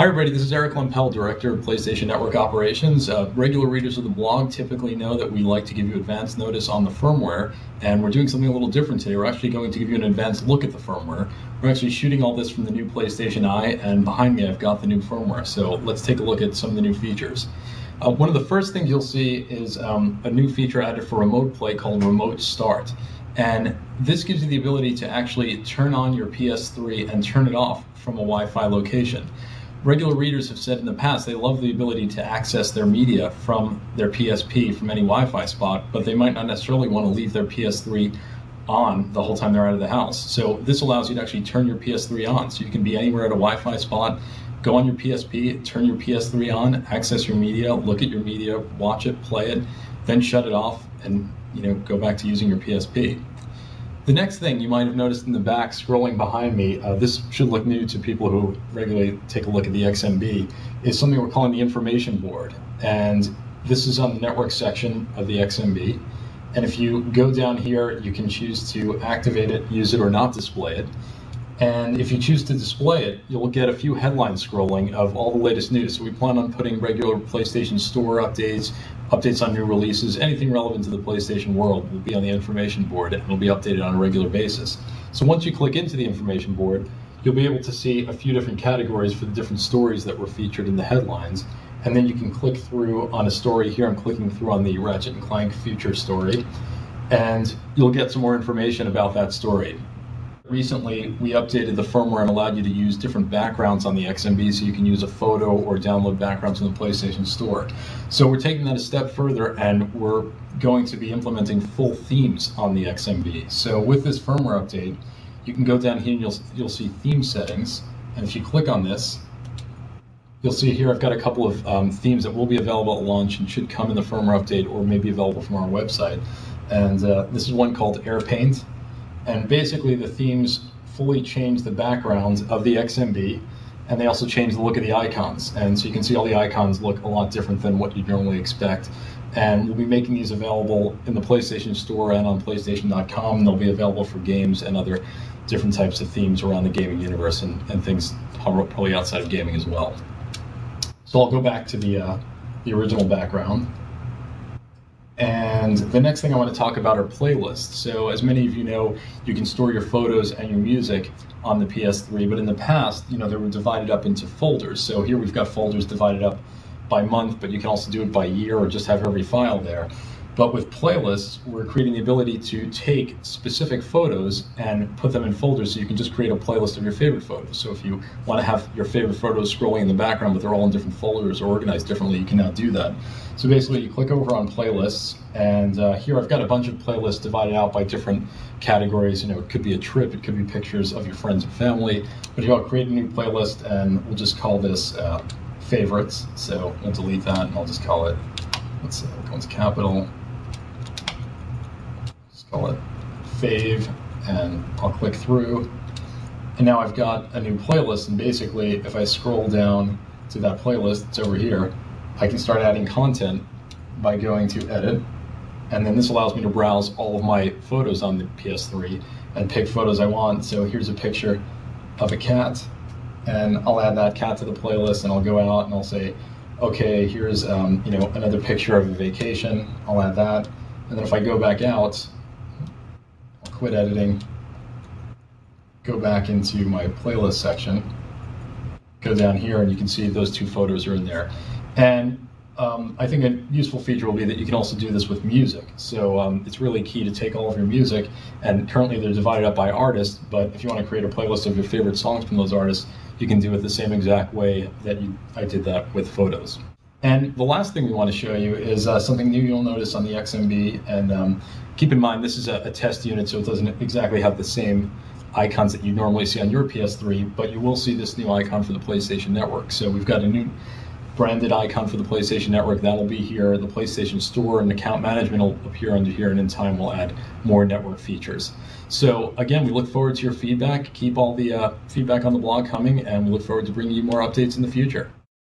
Hi everybody, this is Eric Lempel, Director of PlayStation Network Operations. Regular readers of the blog typically know that we like to give you advance notice on the firmware, and we're doing something a little different today. We're actually going to give you an advanced look at the firmware. We're actually shooting all this from the new PlayStation Eye, and behind me I've got the new firmware. So let's take a look at some of the new features. One of the first things you'll see is a new feature added for remote play called Remote Start. And this gives you the ability to actually turn on your PS3 and turn it off from a Wi-Fi location. Regular readers have said in the past they love the ability to access their media from their PSP from any Wi-Fi spot, but they might not necessarily want to leave their PS3 on the whole time they're out of the house. So this allows you to actually turn your PS3 on. So you can be anywhere at a Wi-Fi spot, go on your PSP, turn your PS3 on, access your media, look at your media, watch it, play it, then shut it off and go back to using your PSP. The next thing you might have noticed in the back, scrolling behind me, this should look new to people who regularly take a look at the XMB, is something we're calling the information board. And this is on the network section of the XMB. And if you go down here, you can choose to activate it, use it, or not display it. And if you choose to display it, you'll get a few headlines scrolling of all the latest news. So we plan on putting regular PlayStation Store updates, updates on new releases, anything relevant to the PlayStation world will be on the information board and will be updated on a regular basis. So once you click into the information board, you'll be able to see a few different categories for the different stories that were featured in the headlines. And then you can click through on a story. Here I'm clicking through on the Ratchet & Clank Future story, and you'll get some more information about that story. Recently, we updated the firmware and allowed you to use different backgrounds on the XMB, so you can use a photo or download backgrounds from the PlayStation Store. So we're taking that a step further, and we're going to be implementing full themes on the XMB. So with this firmware update, you can go down here and you'll see theme settings, and if you click on this, you'll see here I've got a couple of themes that will be available at launch and should come in the firmware update or may be available from our website. And this is one called Air Paint. And basically the themes fully change the background of the XMB, and they also change the look of the icons. And so you can see all the icons look a lot different than what you'd normally expect. And we'll be making these available in the PlayStation Store and on PlayStation.com, and they'll be available for games and other different types of themes around the gaming universe and things probably outside of gaming as well. So I'll go back to the original background. And the next thing I want to talk about are playlists. So as many of you know, you can store your photos and your music on the PS3, but in the past, they were divided up into folders. So here we've got folders divided up by month, but you can also do it by year or just have every file there. But with playlists, we're creating the ability to take specific photos and put them in folders, so you can just create a playlist of your favorite photos. So if you want to have your favorite photos scrolling in the background, but they're all in different folders or organized differently, you can now do that. So basically, you click over on playlists, and here I've got a bunch of playlists divided out by different categories. It could be a trip, it could be pictures of your friends and family, but I'll create a new playlist, and we'll just call this favorites. So we'll delete that, and I'll just call it, let's say, go into capital. Call it fave, and I'll click through, and now I've got a new playlist. And basically, if I scroll down to that playlist, it's over here, I can start adding content by going to edit, and then this allows me to browse all of my photos on the PS3 and pick photos I want. So here's a picture of a cat, and I'll add that cat to the playlist, and I'll go out and I'll say, okay, here's another picture of a vacation. I'll add that, and then if I go back out, quit editing, go back into my playlist section, go down here, and you can see those two photos are in there. And I think a useful feature will be that you can also do this with music. So it's really key to take all of your music, and currently they're divided up by artist, but if you want to create a playlist of your favorite songs from those artists, you can do it the same exact way that I did that with photos. And the last thing we want to show you is something new you'll notice on the XMB, and keep in mind this is a test unit, so it doesn't exactly have the same icons that you normally see on your PS3, but you will see this new icon for the PlayStation Network. So we've got a new branded icon for the PlayStation Network. That'll be here. The PlayStation Store and account management will appear under here, and in time we'll add more network features. So again, we look forward to your feedback. Keep all the feedback on the blog coming, and we look forward to bringing you more updates in the future.